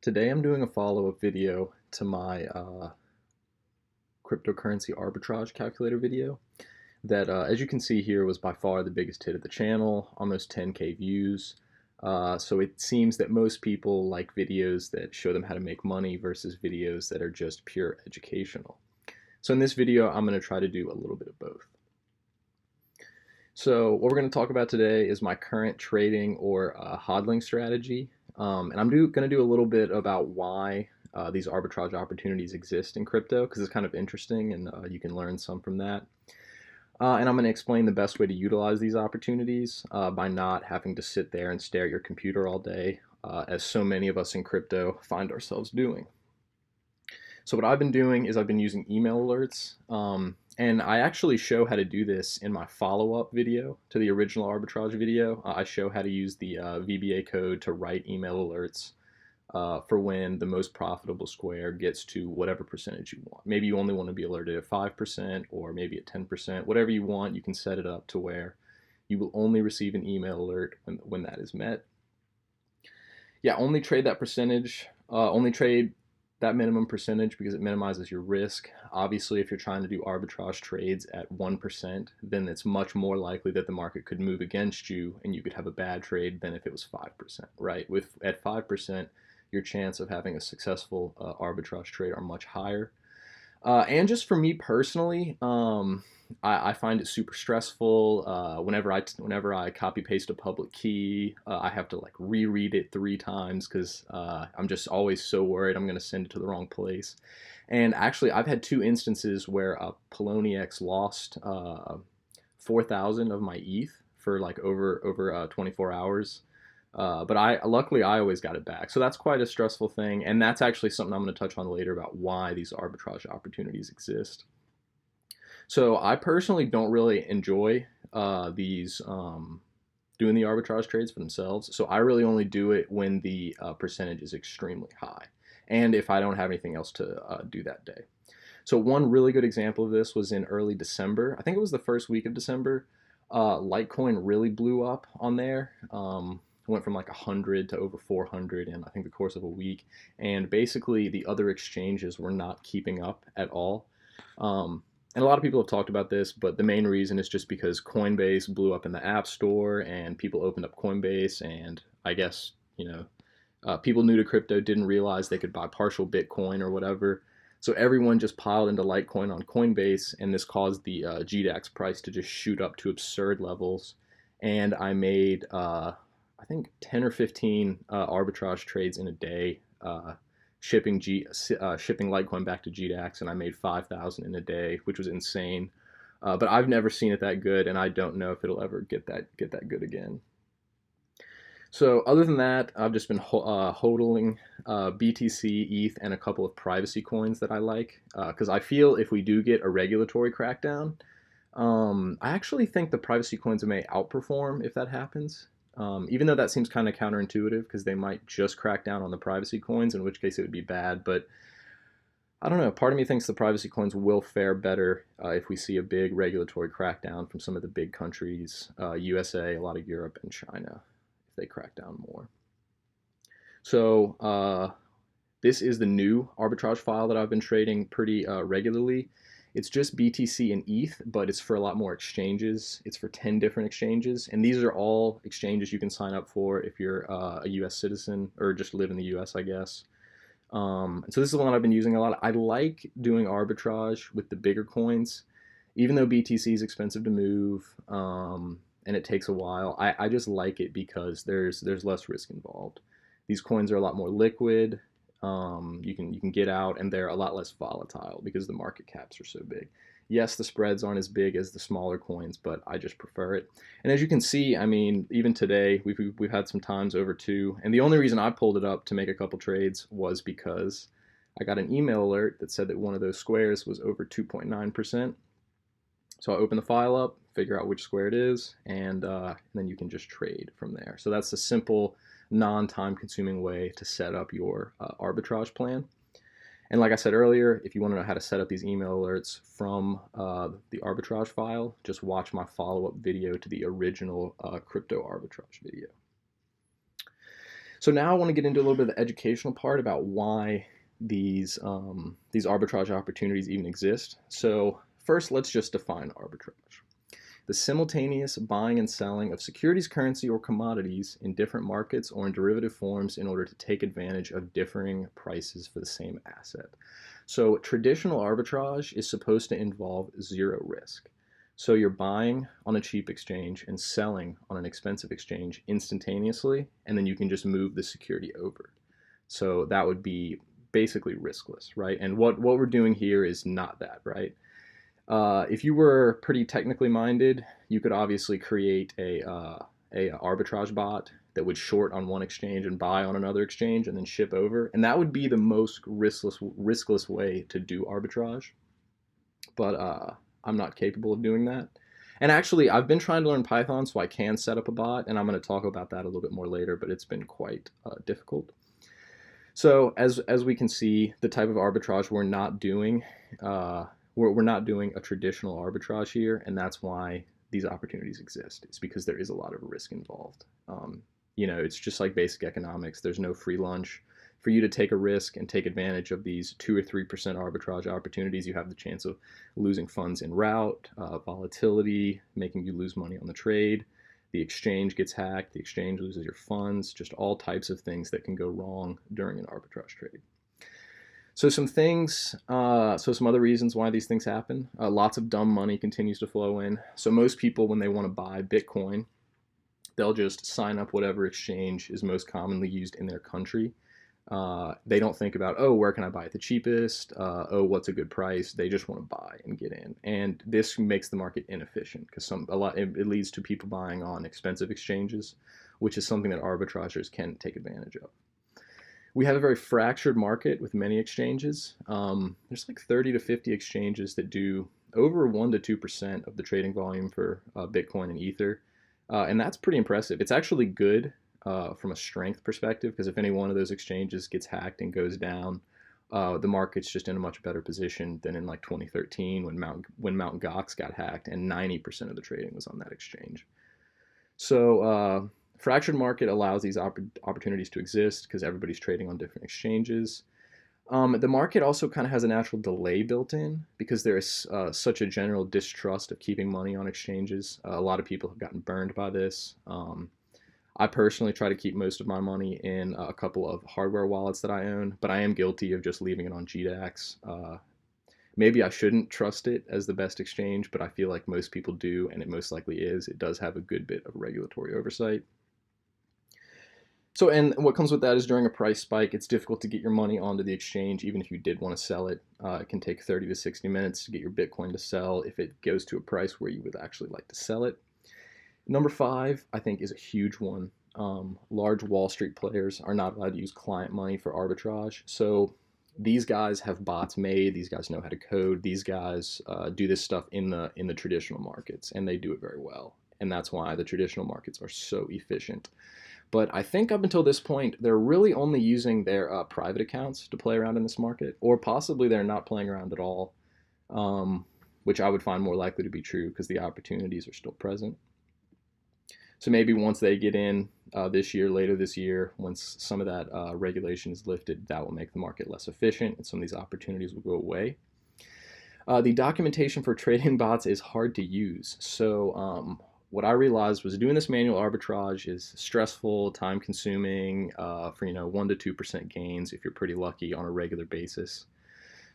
Today I'm doing a follow-up video to my cryptocurrency arbitrage calculator video that, as you can see here, was by far the biggest hit of the channel, almost 10K views. So it seems that most people like videos that show them how to make money versus videos that are just pure educational. So in this video, I'm going to try to do a little bit of both. So what we're going to talk about today is my current trading or hodling strategy. And I'm going to do a little bit about why these arbitrage opportunities exist in crypto, because it's kind of interesting and you can learn some from that. And I'm going to explain the best way to utilize these opportunities by not having to sit there and stare at your computer all day, as so many of us in crypto find ourselves doing. So what I've been doing is I've been using email alerts, and I actually show how to do this in my follow-up video to the original arbitrage video. I show how to use the VBA code to write email alerts for when the most profitable square gets to whatever percentage you want. Maybe you only want to be alerted at 5% or maybe at 10%, whatever you want. You can set it up to where you will only receive an email alert when that is met. Yeah, only trade that percentage, only trade that minimum percentage because it minimizes your risk. Obviously, if you're trying to do arbitrage trades at 1%, then it's much more likely that the market could move against you and you could have a bad trade than if it was 5%, right? At 5%, your chance of having a successful arbitrage trade are much higher. And just for me personally, I find it super stressful. Whenever I copy paste a public key, I have to like reread it 3 times because I'm just always so worried I'm going to send it to the wrong place. And actually, I've had 2 instances where Poloniex lost 4,000 of my ETH for like over 24 hours. But luckily I always got it back. So that's quite a stressful thing, and that's actually something I'm going to touch on later about why these arbitrage opportunities exist. So I personally don't really enjoy these doing the arbitrage trades for themselves. So I really only do it when the percentage is extremely high, and if I don't have anything else to do that day. So one really good example of this was in early December. I think it was the first week of December. Litecoin really blew up on there. Went from like 100 to over 400 in I think the course of a week, and basically the other exchanges were not keeping up at all. And a lot of people have talked about this, but the main reason is just because Coinbase blew up in the App Store and people opened up Coinbase, and I guess people new to crypto didn't realize they could buy partial Bitcoin or whatever. So everyone just piled into Litecoin on Coinbase, and this caused the GDAX price to just shoot up to absurd levels. And I made I think 10 or 15 arbitrage trades in a day, shipping Litecoin back to GDAX, and I made 5,000 in a day, which was insane. But I've never seen it that good, and I don't know if it'll ever get that good again. So other than that, I've just been hodling BTC, ETH, and a couple of privacy coins that I like, because I feel if we do get a regulatory crackdown, I actually think the privacy coins may outperform if that happens. Even though that seems kind of counterintuitive because they might just crack down on the privacy coins, in which case it would be bad. But I don't know. Part of me thinks the privacy coins will fare better if we see a big regulatory crackdown from some of the big countries, USA, a lot of Europe, and China, if they crack down more. So this is the new arbitrage file that I've been trading pretty regularly. It's just BTC and ETH, but it's for a lot more exchanges. It's for 10 different exchanges, and these are all exchanges you can sign up for if you're a US citizen or just live in the US, I guess. And so this is the one I've been using a lot. I like doing arbitrage with the bigger coins, even though BTC is expensive to move and it takes a while. I just like it because there's less risk involved. These coins are a lot more liquid. You can get out, and they're a lot less volatile because the market caps are so big. Yes, the spreads aren't as big as the smaller coins, but I just prefer it. And as you can see, I mean, even today we've had some times over 2, and the only reason I pulled it up to make a couple trades was because I got an email alert that said that one of those squares was over 2.9%. So I open the file up, figure out which square it is, and then you can just trade from there. So that's a simple, non-time consuming way to set up your arbitrage plan. And like I said earlier, if you want to know how to set up these email alerts from the arbitrage file, just watch my follow-up video to the original crypto arbitrage video. So now I want to get into a little bit of the educational part about why these arbitrage opportunities even exist. So first, let's just define arbitrage: the simultaneous buying and selling of securities, currency, or commodities in different markets or in derivative forms in order to take advantage of differing prices for the same asset. So traditional arbitrage is supposed to involve zero risk. So you're buying on a cheap exchange and selling on an expensive exchange instantaneously, and then you can just move the security over. So that would be basically riskless, right? And what we're doing here is not that, right? If you were pretty technically minded, you could obviously create a arbitrage bot that would short on one exchange and buy on another exchange and then ship over, and that would be the most riskless way to do arbitrage. But I'm not capable of doing that. And actually, I've been trying to learn Python so I can set up a bot, and I'm going to talk about that a little bit more later, but it's been quite difficult. So as we can see, the type of arbitrage we're not doing, we're not doing a traditional arbitrage here, and that's why these opportunities exist. It's because there is a lot of risk involved. It's just like basic economics. There's no free lunch. For you to take a risk and take advantage of these 2 or 3% arbitrage opportunities, you have the chance of losing funds en route, volatility, making you lose money on the trade. The exchange gets hacked, the exchange loses your funds, just all types of things that can go wrong during an arbitrage trade. So some other reasons why these things happen. Lots of dumb money continues to flow in. So most people, when they want to buy Bitcoin, they'll just sign up whatever exchange is most commonly used in their country. They don't think about, oh, where can I buy it the cheapest? What's a good price? They just want to buy and get in. And this makes the market inefficient because it leads to people buying on expensive exchanges, which is something that arbitrageurs can take advantage of. We have a very fractured market with many exchanges. There's like 30 to 50 exchanges that do over 1 to 2% of the trading volume for Bitcoin and Ether. And that's pretty impressive. It's actually good from a strength perspective, because if any one of those exchanges gets hacked and goes down, the market's just in a much better position than in like 2013 when Mt. Gox got hacked and 90% of the trading was on that exchange. So fractured market allows these opportunities to exist because everybody's trading on different exchanges. The market also kind of has a natural delay built in because there is such a general distrust of keeping money on exchanges. A lot of people have gotten burned by this. I personally try to keep most of my money in a couple of hardware wallets that I own, but I am guilty of just leaving it on GDAX. Maybe I shouldn't trust it as the best exchange, but I feel like most people do, and it most likely is. It does have a good bit of regulatory oversight. So, and what comes with that is during a price spike, it's difficult to get your money onto the exchange, even if you did want to sell it. It can take 30 to 60 minutes to get your Bitcoin to sell if it goes to a price where you would actually like to sell it. Number 5, I think, is a huge one. Large Wall Street players are not allowed to use client money for arbitrage. So these guys have bots made. These guys know how to code. These guys do this stuff in the traditional markets, and they do it very well. And that's why the traditional markets are so efficient. But I think up until this point, they're really only using their private accounts to play around in this market, or possibly they're not playing around at all, which I would find more likely to be true because the opportunities are still present. So maybe once they get in later this year, once some of that regulation is lifted, that will make the market less efficient and some of these opportunities will go away. The documentation for trading bots is hard to use. So what I realized was doing this manual arbitrage is stressful, time consuming for 1 to 2% gains if you're pretty lucky on a regular basis.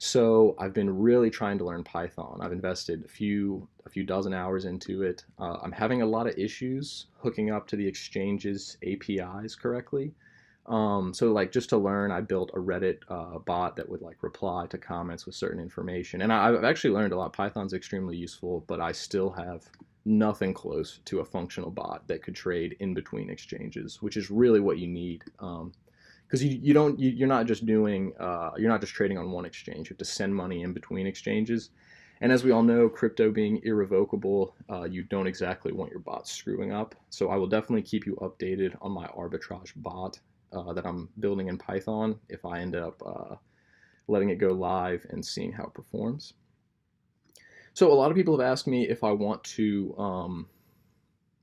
So I've been really trying to learn Python. I've invested a few dozen hours into it. I'm having a lot of issues hooking up to the exchange's APIs correctly. So like just to learn, I built a Reddit bot that would like reply to comments with certain information. And I've actually learned a lot. Python's extremely useful, but I still have nothing close to a functional bot that could trade in between exchanges, which is really what you need. Because you're not just trading on one exchange. You have to send money in between exchanges, and as we all know, crypto being irrevocable, you don't exactly want your bot screwing up. So I will definitely keep you updated on my arbitrage bot that I'm building in Python if I end up letting it go live and seeing how it performs. So a lot of people have asked me if I want to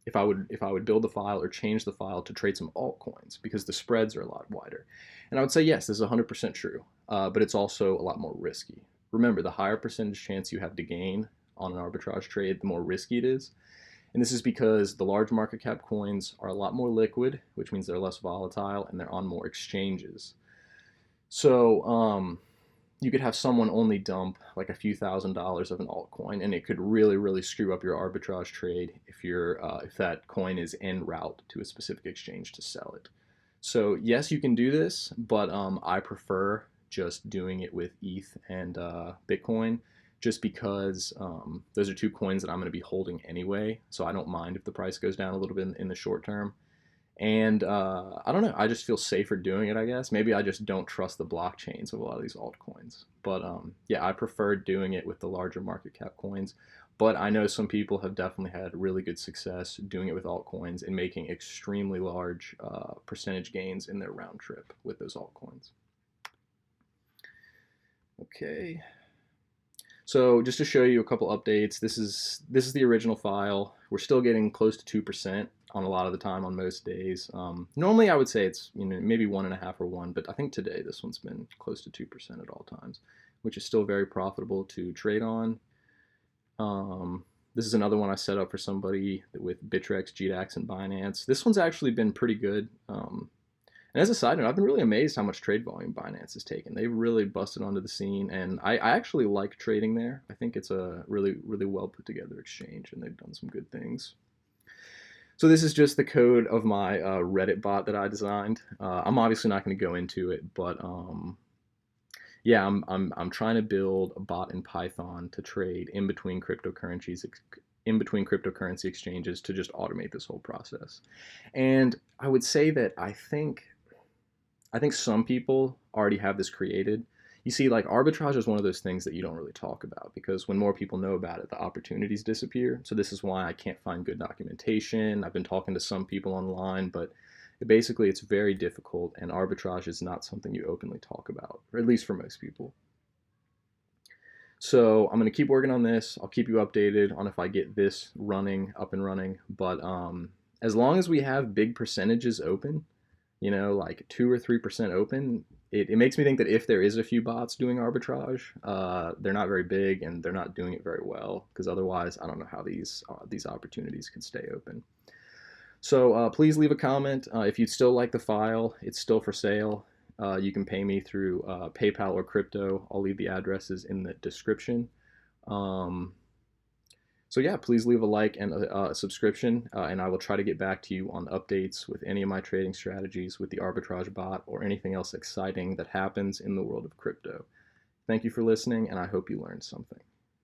if I would build the file or change the file to trade some altcoins because the spreads are a lot wider. And I would say yes, this is 100% true, but it's also a lot more risky. Remember, the higher percentage chance you have to gain on an arbitrage trade, the more risky it is. And this is because the large market cap coins are a lot more liquid, which means they're less volatile and they're on more exchanges. So you could have someone only dump like a few $1,000s of an altcoin, and it could really screw up your arbitrage trade if that coin is en route to a specific exchange to sell it. So yes, you can do this, but I prefer just doing it with ETH and Bitcoin, just because those are two coins that I'm going to be holding anyway. So I don't mind if the price goes down a little bit in the short term. And I don't know, I just feel safer doing it, I guess. Maybe I just don't trust the blockchains of a lot of these altcoins. But yeah, I prefer doing it with the larger market cap coins. But I know some people have definitely had really good success doing it with altcoins and making extremely large percentage gains in their round trip with those altcoins. Okay. So just to show you a couple updates, this is the original file. We're still getting close to 2% on a lot of the time on most days. Normally I would say it's maybe 1.5 or 1, but I think today this one's been close to 2% at all times, which is still very profitable to trade on. This is another one I set up for somebody with Bittrex, GDAX, and Binance. This one's actually been pretty good. And as a side note, I've been really amazed how much trade volume Binance has taken. They've really busted onto the scene, and I actually like trading there. I think it's a really well put together exchange, and they've done some good things. So this is just the code of my Reddit bot that I designed. I'm obviously not going to go into it, but yeah, I'm trying to build a bot in Python to trade in between cryptocurrency exchanges to just automate this whole process. And I would say that I think some people already have this created. You see, like, arbitrage is one of those things that you don't really talk about because when more people know about it, the opportunities disappear. So this is why I can't find good documentation. I've been talking to some people online, but basically it's very difficult, and arbitrage is not something you openly talk about, or at least for most people. So I'm going to keep working on this. I'll keep you updated on if I get this up and running. But as long as we have big percentages open, like 2 or 3% open, it makes me think that if there is a few bots doing arbitrage, they're not very big and they're not doing it very well, because otherwise I don't know how these opportunities could stay open. So please leave a comment. If you'd still like the file, it's still for sale. You can pay me through PayPal or crypto. I'll leave the addresses in the description. So yeah, please leave a like and a subscription, and I will try to get back to you on updates with any of my trading strategies with the arbitrage bot or anything else exciting that happens in the world of crypto. Thank you for listening, and I hope you learned something.